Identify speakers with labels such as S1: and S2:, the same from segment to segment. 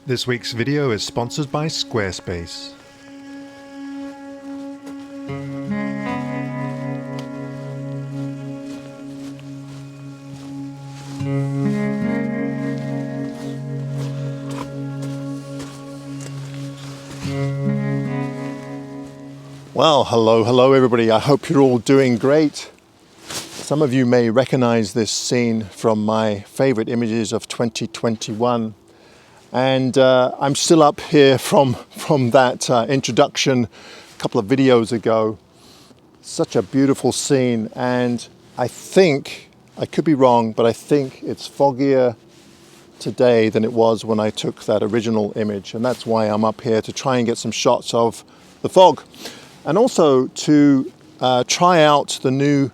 S1: This week's video is sponsored by Squarespace. Well, hello everybody. I hope you're all doing great. Some of you may recognize this scene from my favorite images of 2021. And I'm still up here from that introduction a couple of videos ago. Such a beautiful scene, and I think, I could be wrong, but I think it's foggier today than it was when I took that original image, and that's why I'm up here to try and get some shots of the fog. And also to try out the new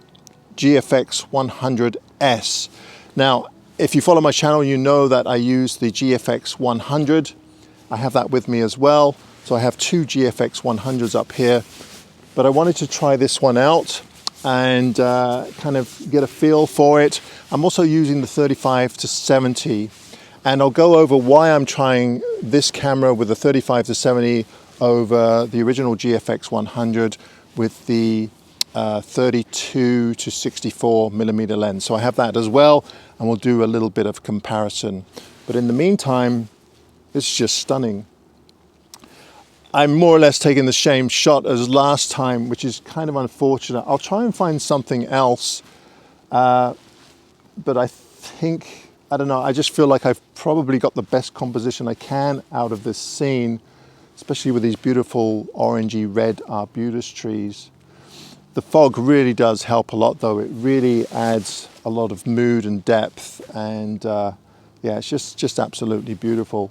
S1: GFX100s. Now, if you follow my channel, you know that I use the GFX100. I have that with me as well. So I have two GFX100s up here, but I wanted to try this one out and kind of get a feel for it. I'm also using the 35-70, and I'll go over why I'm trying this camera with the 35-70 over the original GFX100 with the 32-64 millimeter lens. So I have that as well, and we'll do a little bit of comparison. But in the meantime, it's just stunning. I'm more or less taking the same shot as last time, which is kind of unfortunate. I'll try and find something else, but I think, I don't know, I just feel like I've probably got the best composition I can out of this scene, especially with these beautiful orangey red arbutus trees. The fog really does help a lot though. It really adds a lot of mood and depth, and yeah, it's just absolutely beautiful.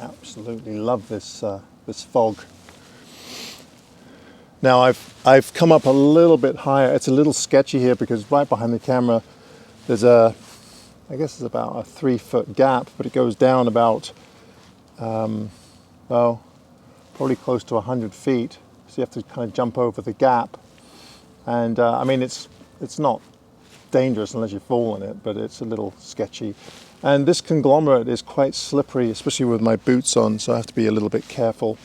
S1: Absolutely love this this fog. Now I've come up a little bit higher. It's a little sketchy here because right behind the camera there's I guess it's about a 3-foot gap, but it goes down about well, probably close to 100 feet. So you have to kind of jump over the gap, and I mean it's not dangerous unless you fall in it, but it's a little sketchy. And this conglomerate is quite slippery, especially with my boots on, so I have to be a little bit careful.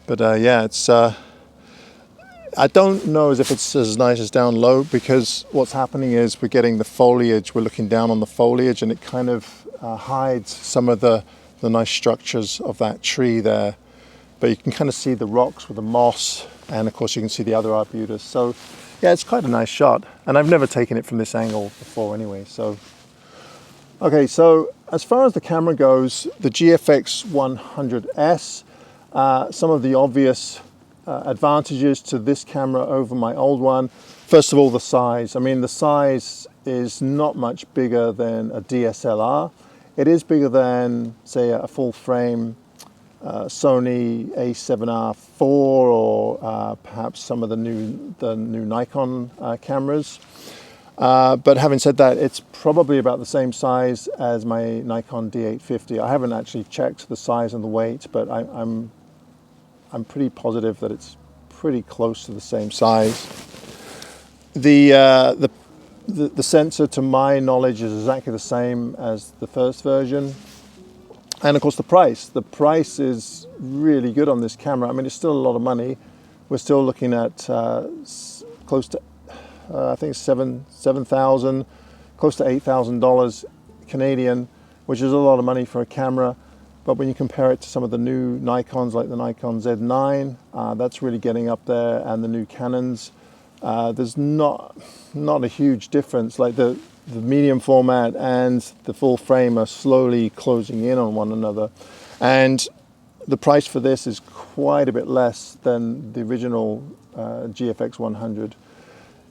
S1: But yeah, it's I don't know as if it's as nice as down low, because what's happening is we're getting the foliage, we're looking down on the foliage, and it kind of hides some of the nice structures of that tree there. But you can kind of see the rocks with the moss, and of course you can see the other arbutus. So yeah, it's quite a nice shot, and I've never taken it from this angle before anyway. So okay, so as far as the camera goes, the GFX100s, some of the obvious advantages to this camera over my old one. First of all, the size. I mean, the size is not much bigger than a DSLR. It is bigger than, say, a full frame Sony A7R IV or perhaps some of the new Nikon cameras. But having said that, it's probably about the same size as my Nikon D850. I haven't actually checked the size and the weight, but I'm pretty positive that it's pretty close to the same size. The sensor, to my knowledge, is exactly the same as the first version. And of course the price. The price is really good on this camera. I mean, it's still a lot of money. We're still looking at close to I think $7,000, close to $8,000 Canadian, which is a lot of money for a camera. But when you compare it to some of the new Nikons, like the Nikon Z9, that's really getting up there, and the new Canons, there's not a huge difference. Like the medium format and the full frame are slowly closing in on one another, and the price for this is quite a bit less than the original GFX100.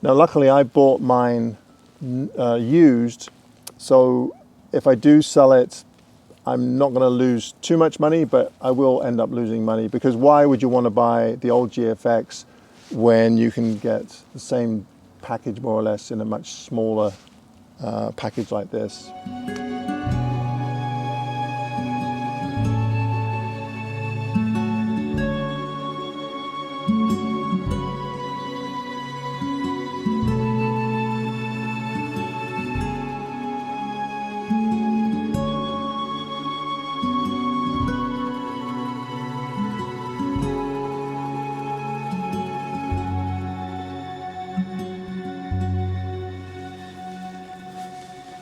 S1: Now, luckily, I bought mine used, so if I do sell it, I'm not going to lose too much money, but I will end up losing money, because why would you want to buy the old GFX when you can get the same package more or less in a much smaller package like this?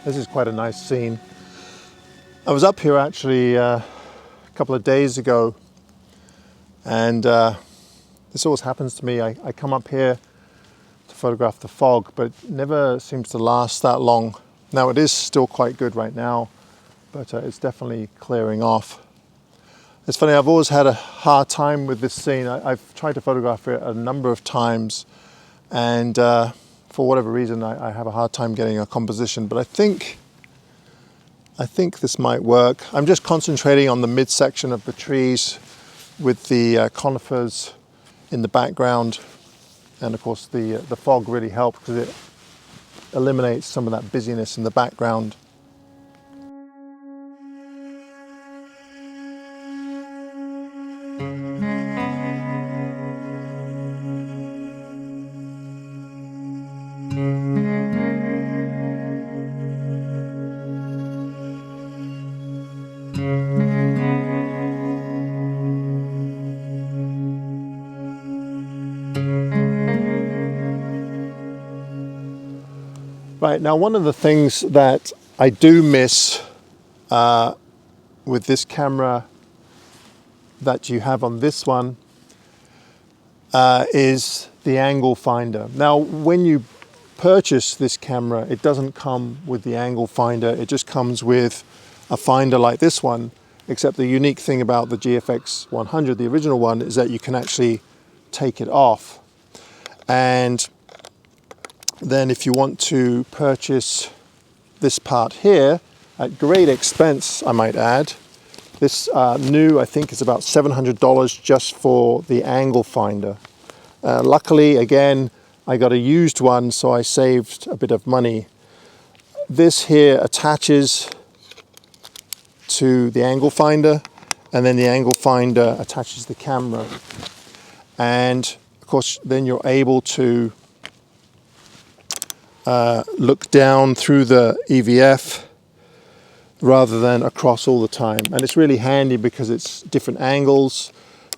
S1: This is quite a nice scene. I was up here actually a couple of days ago, and this always happens to me. I come up here to photograph the fog, but it never seems to last that long. Now it is still quite good right now, but it's definitely clearing off. It's funny, I've always had a hard time with this scene. I've tried to photograph it a number of times, and for whatever reason I have a hard time getting a composition, but I think this might work. I'm just concentrating on the midsection of the trees with the conifers in the background, and of course the fog really helps because it eliminates some of that busyness in the background. Right, now one of the things that I do miss with this camera that you have on this one is the angle finder. Now when you purchase this camera, it doesn't come with the angle finder, it just comes with a finder like this one, except the unique thing about the GFX100, the original one, is that you can actually take it off. And then if you want to purchase this part here, at great expense I might add, this new I think is about $700 just for the angle finder. Luckily again I got a used one, so I saved a bit of money. This here attaches to the angle finder, and then the angle finder attaches the camera, and of course then you're able to look down through the EVF rather than across all the time. And it's really handy because it's different angles.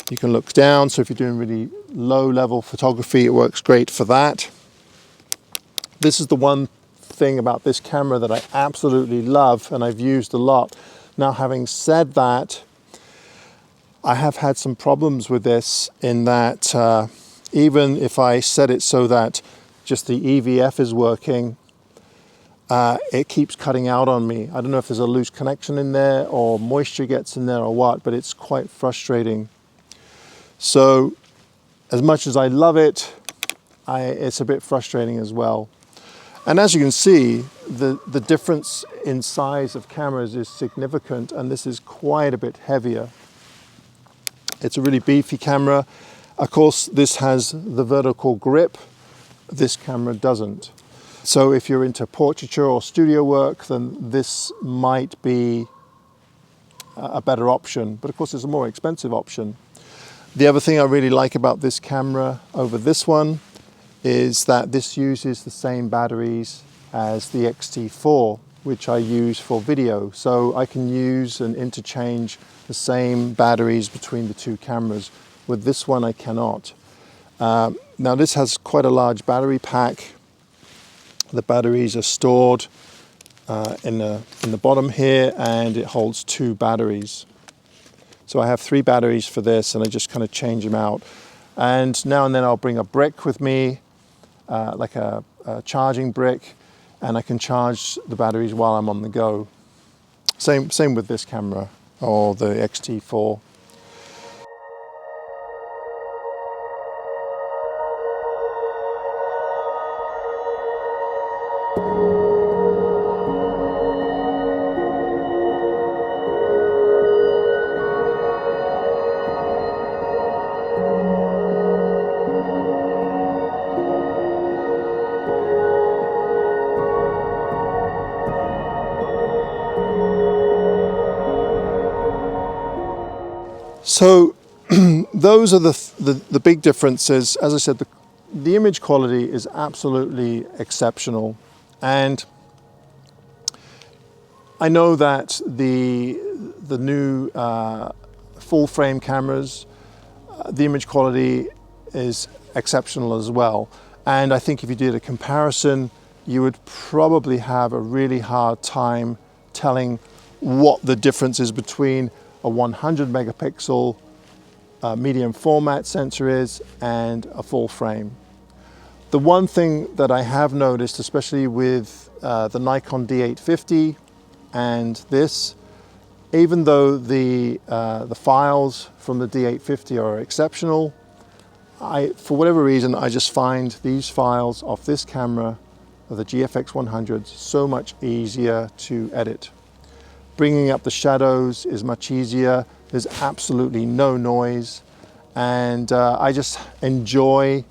S1: You can look down, so if you're doing really low level photography, it works great for that. This is the one thing about this camera that I absolutely love and I've used a lot. Now having said that, I have had some problems with this in that even if I set it so that just the EVF is working, it keeps cutting out on me. I don't know if there's a loose connection in there or moisture gets in there or what, but it's quite frustrating. So as much as I love it, it's a bit frustrating as well. And as you can see, the difference in size of cameras is significant, and this is quite a bit heavier. It's a really beefy camera. Of course, this has the vertical grip. This camera doesn't. So if you're into portraiture or studio work, then this might be a better option, but of course it's a more expensive option. The other thing I really like about this camera over this one is that this uses the same batteries as the X-T4, which I use for video. So I can use and interchange the same batteries between the two cameras. With this one I cannot. Now this has quite a large battery pack. The batteries are stored in the bottom here, and it holds 2 batteries. So I have 3 batteries for this, and I just kind of change them out. And now and then I'll bring a brick with me, like a charging brick, and I can charge the batteries while I'm on the go. Same with this camera, or the X-T4. So those are the big differences. As I said, the image quality is absolutely exceptional, and I know that the new full frame cameras, the image quality is exceptional as well. And I think if you did a comparison, you would probably have a really hard time telling what the difference is between a 100 megapixel medium format sensor is and a full frame. The one thing that I have noticed, especially with the Nikon D850 and this, even though the files from the D850 are exceptional, for whatever reason, I just find these files off this camera, of the GFX100s, so much easier to edit. Bringing up the shadows is much easier. There's absolutely no noise, and I just enjoy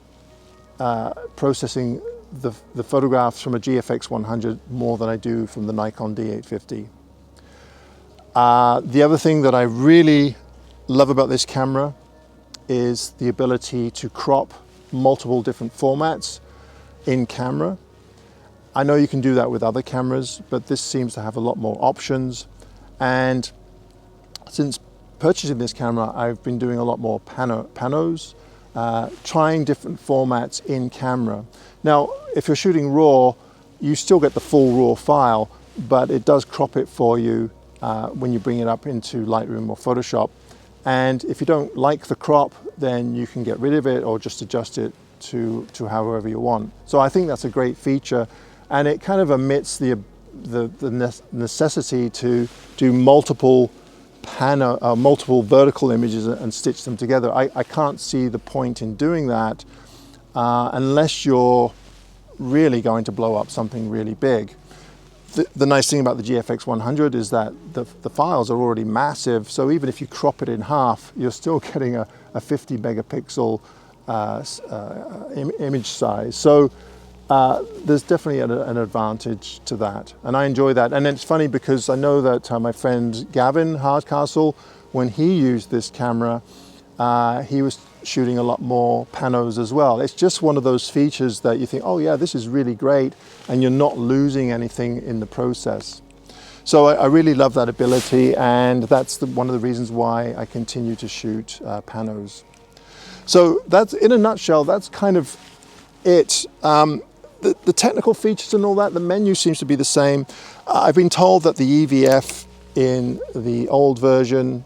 S1: processing the photographs from a GFX100 more than I do from the Nikon D850. The other thing that I really love about this camera is the ability to crop multiple different formats in camera. I know you can do that with other cameras, but this seems to have a lot more options. And since purchasing this camera, I've been doing a lot more panos, trying different formats in camera. Now, if you're shooting RAW, you still get the full RAW file, but it does crop it for you when you bring it up into Lightroom or Photoshop. And if you don't like the crop, then you can get rid of it or just adjust it to however you want. So I think that's a great feature, and it kind of omits the necessity to do multiple vertical images and stitch them together. I can't see the point in doing that unless you're really going to blow up something really big. The nice thing about the GFX100 is that the files are already massive, so even if you crop it in half, you're still getting a 50 megapixel image size. So there's definitely an advantage to that, and I enjoy that. And it's funny because I know that my friend Gavin Hardcastle, when he used this camera, he was shooting a lot more panos as well. It's just one of those features that you think, oh yeah, this is really great, and you're not losing anything in the process. So I really love that ability, and that's one of the reasons why I continue to shoot panos. So that's, in a nutshell, that's kind of it. The technical features and all that, the menu seems to be the same. I've been told that the EVF in the old version,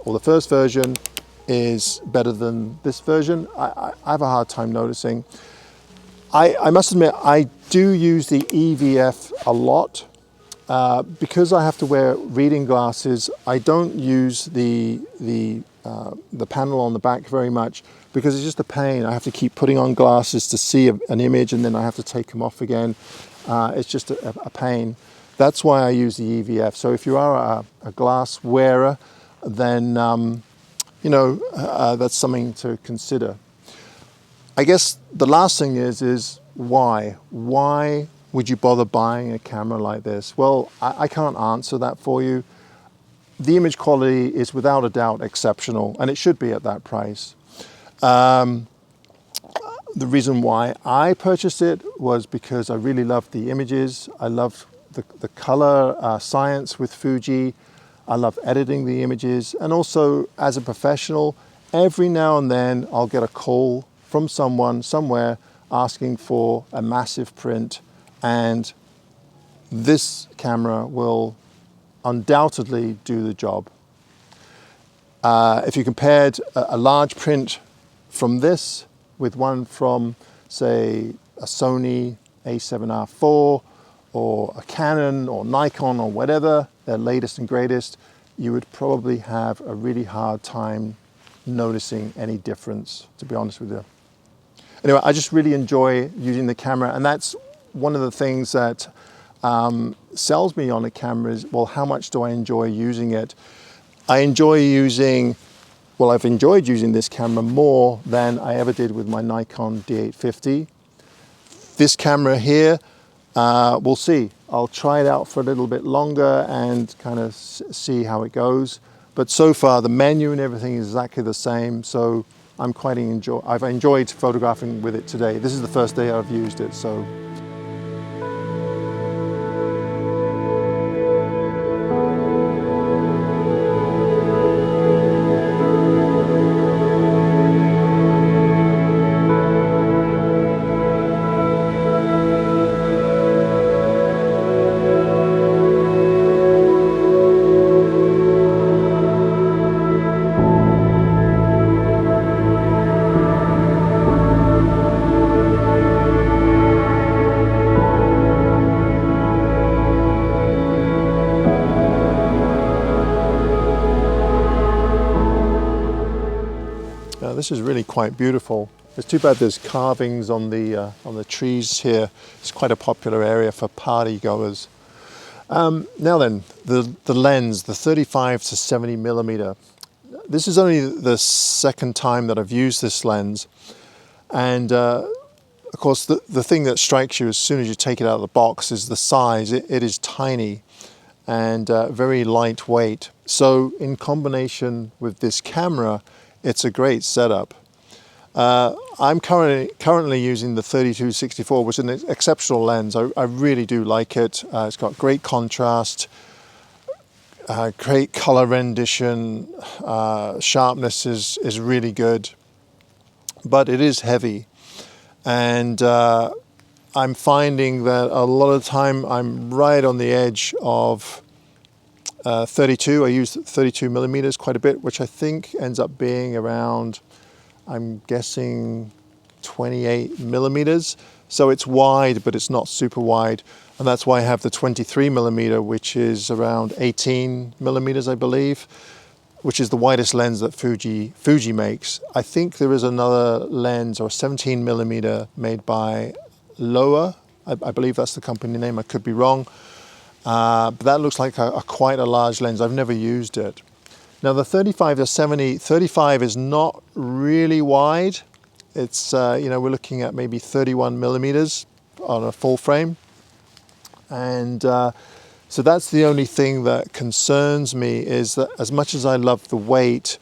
S1: or the first version, is better than this version. I have a hard time noticing. I must admit, I do use the EVF a lot. Because I have to wear reading glasses, I don't use the panel on the back very much, because it's just a pain. I have to keep putting on glasses to see an image, and then I have to take them off again. It's just a pain. That's why I use the EVF. So if you are a glass wearer, then you know, that's something to consider. I guess the last thing is why? Why would you bother buying a camera like this? Well, I can't answer that for you. The image quality is without a doubt exceptional, and it should be at that price. The reason why I purchased it was because I really loved the images. I love the color science with Fuji. I love editing the images, and also as a professional, every now and then I'll get a call from someone somewhere asking for a massive print, and this camera will undoubtedly do the job. If you compared a large print from this with one from, say, a Sony A7R4 or a Canon or Nikon or whatever, their latest and greatest, you would probably have a really hard time noticing any difference, to be honest with you. Anyway, I just really enjoy using the camera, and that's one of the things that sells me on a camera is, well, how much do I enjoy using it? I've enjoyed using this camera more than I ever did with my Nikon D850. This camera here, we'll see. I'll try it out for a little bit longer and kind of see how it goes. But so far the menu and everything is exactly the same, so I've enjoyed photographing with it today. This is the first day I've used it, so. This is really quite beautiful. It's too bad there's carvings on the trees here. It's quite a popular area for party goers. Now then, the lens, the 35 to 70 millimeter. This is only the second time that I've used this lens, and of course the thing that strikes you as soon as you take it out of the box is the size. It is tiny and very lightweight. So in combination with this camera, it's a great setup. I'm currently using the 32-64, which is an exceptional lens. I really do like it. It's got great contrast, great color rendition, sharpness is really good, but it is heavy. And I'm finding that a lot of the time I'm right on the edge of 32. I use 32 millimeters quite a bit, which I think ends up being around, I'm guessing 28 millimeters. So it's wide, but it's not super wide. And that's why I have the 23 millimeter, which is around 18 millimeters, I believe, which is the widest lens that Fuji makes. I think there is another lens, or 17 millimeter, made by Loa. I believe that's the company name. I could be wrong. But that looks like quite a large lens. I've never used it. Now the 35 to 70, 35 is not really wide. It's, you know, we're looking at maybe 31 millimeters on a full frame. And so that's the only thing that concerns me, is that as much as I love the weight,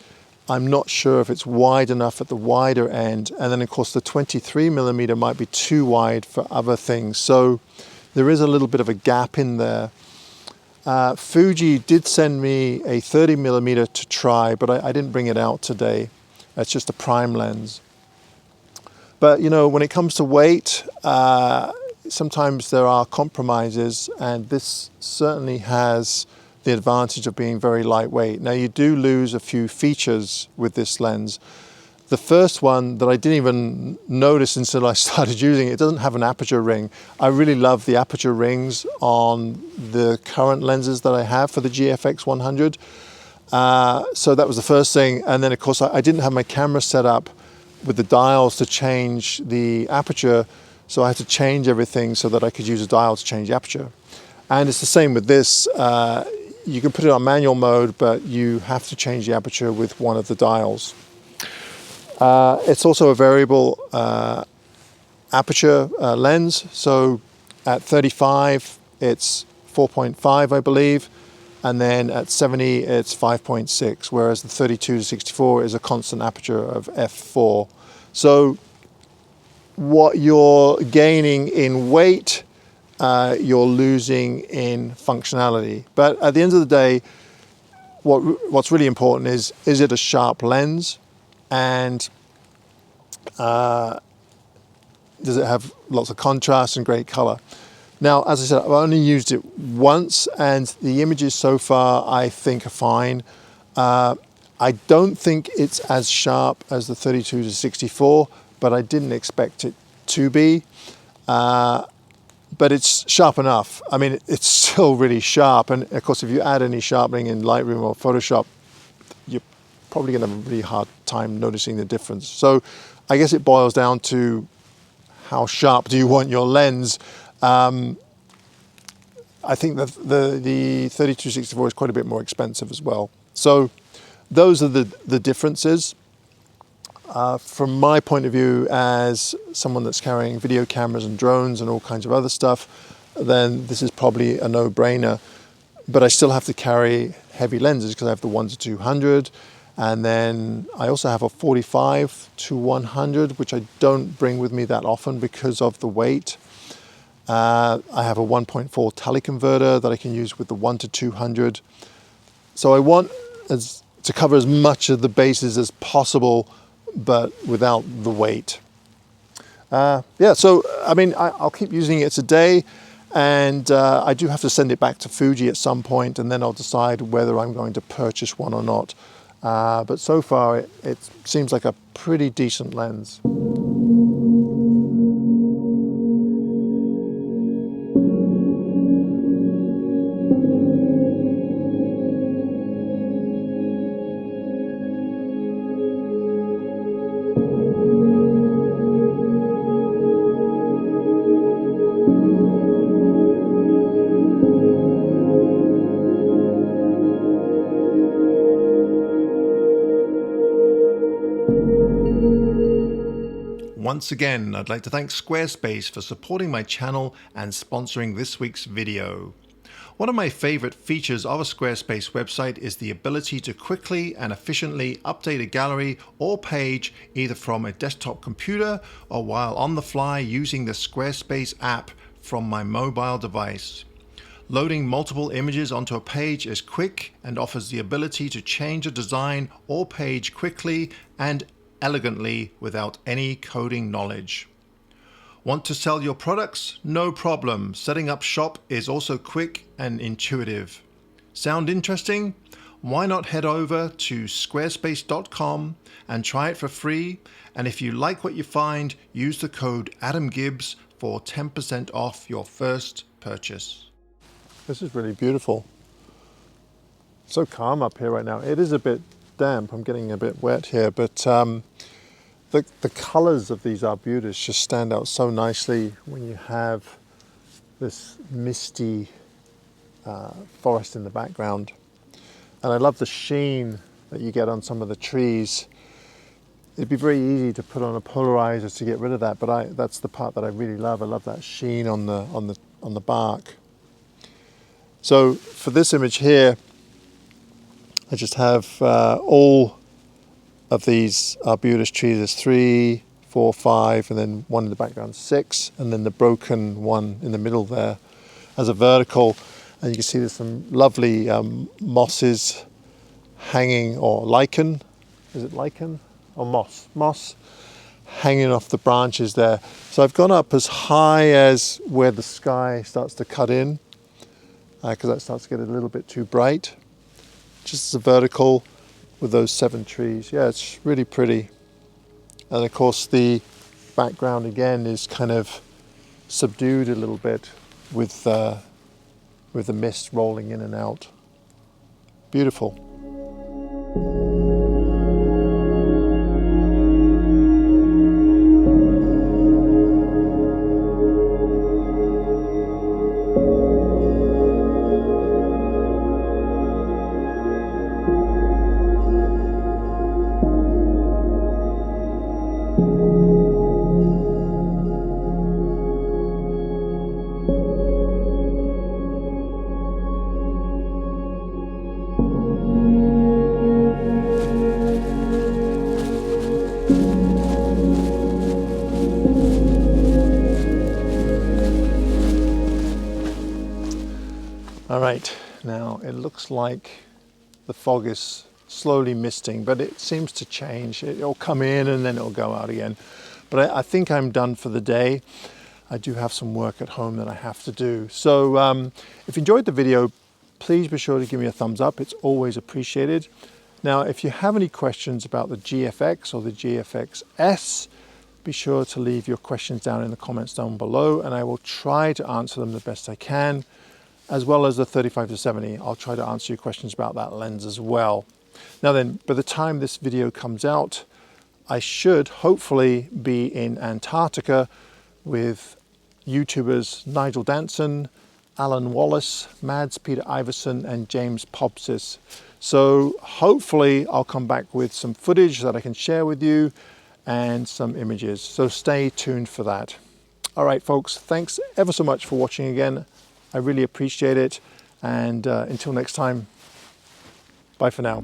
S1: I'm not sure if it's wide enough at the wider end. And then of course the 23 millimeter might be too wide for other things. So there is a little bit of a gap in there. Fuji did send me a 30 millimeter to try, but I didn't bring it out today. It's just a prime lens. But you know, when it comes to weight, sometimes there are compromises, and this certainly has the advantage of being very lightweight. Now you do lose a few features with this lens. The first one that I didn't even notice until I started using it, it doesn't have an aperture ring. I really love the aperture rings on the current lenses that I have for the GFX100. So that was the first thing. And then of course I didn't have my camera set up with the dials to change the aperture. So I had to change everything so that I could use a dial to change the aperture. And it's the same with this. You can put it on manual mode, but you have to change the aperture with one of the dials. It's also a variable aperture lens. So at 35, it's 4.5, I believe. And then at 70, it's 5.6, whereas the 32-64 is a constant aperture of f4. So what you're gaining in weight, you're losing in functionality. But at the end of the day, what's really important is it a sharp lens? And does it have lots of contrast and great color? Now, as I said, I've only used it once, and the images so far I think are fine. I don't think it's as sharp as the 32-64, but I didn't expect it to be. But it's sharp enough. I mean, it's still really sharp. And of course, if you add any sharpening in Lightroom or Photoshop, you're probably going to have a really hard time noticing the difference. So I guess it boils down to how sharp do you want your lens. I think that the 32-64 is quite a bit more expensive as well. So those are the differences. From my point of view, as someone that's carrying video cameras and drones and all kinds of other stuff, then this is probably a no-brainer. But I still have to carry heavy lenses because I have the 1-200, and then I also have a 45-100, which I don't bring with me that often because of the weight. I have a 1.4 teleconverter that I can use with the 1-200. So I want to cover as much of the bases as possible, but without the weight. Yeah, so I mean, I'll keep using it today, and I do have to send it back to Fuji at some point, and then I'll decide whether I'm going to purchase one or not. But so far, it seems like a pretty decent lens. Once again, I'd like to thank Squarespace for supporting my channel and sponsoring this week's video. One of my favorite features of a Squarespace website is the ability to quickly and efficiently update a gallery or page either from a desktop computer or while on the fly using the Squarespace app from my mobile device. Loading multiple images onto a page is quick and offers the ability to change a design or page quickly and elegantly without any coding knowledge. Want to sell your products? No problem. Setting up shop is also quick and intuitive. Sound interesting? Why not head over to squarespace.com and try it for free? And if you like what you find, use the code AdamGibbs for 10% off your first purchase. This is really beautiful. So calm up here right now. It is a bit damp. I'm getting a bit wet here, but the colors of these arbutus just stand out so nicely when you have this misty forest in the background. And I love the sheen that you get on some of the trees. It'd be very easy to put on a polarizer to get rid of that, but that's the part that I really love. I love that sheen on the bark. So for this image here, I just have all of these arbutus trees. There's 3, 4, 5, and then one in the background, 6, and then the broken one in the middle there as a vertical. And you can see there's some lovely mosses hanging, or lichen. Is it lichen or moss? Moss hanging off the branches there. So I've gone up as high as where the sky starts to cut in, because that starts to get a little bit too bright. Just as a vertical with those 7 trees. Yeah, it's really pretty. And of course the background again is kind of subdued a little bit with the mist rolling in and out. Beautiful. All right, now it looks like the fog is slowly misting, but it seems to change. It'll come in and then it'll go out again. But I think I'm done for the day. I do have some work at home that I have to do. So if you enjoyed the video, please be sure to give me a thumbs up. It's always appreciated. Now, if you have any questions about the GFX or the GFX-S, be sure to leave your questions down in the comments down below, and I will try to answer them the best I can, as well as the 35-70. I'll try to answer your questions about that lens as well. Now then, by the time this video comes out, I should hopefully be in Antarctica with YouTubers Nigel Danson, Alan Wallace, Mads Peter Iverson, and James Pobsis. So hopefully I'll come back with some footage that I can share with you and some images. So stay tuned for that. All right, folks, thanks ever so much for watching again. I really appreciate it. And until next time, Bye for now.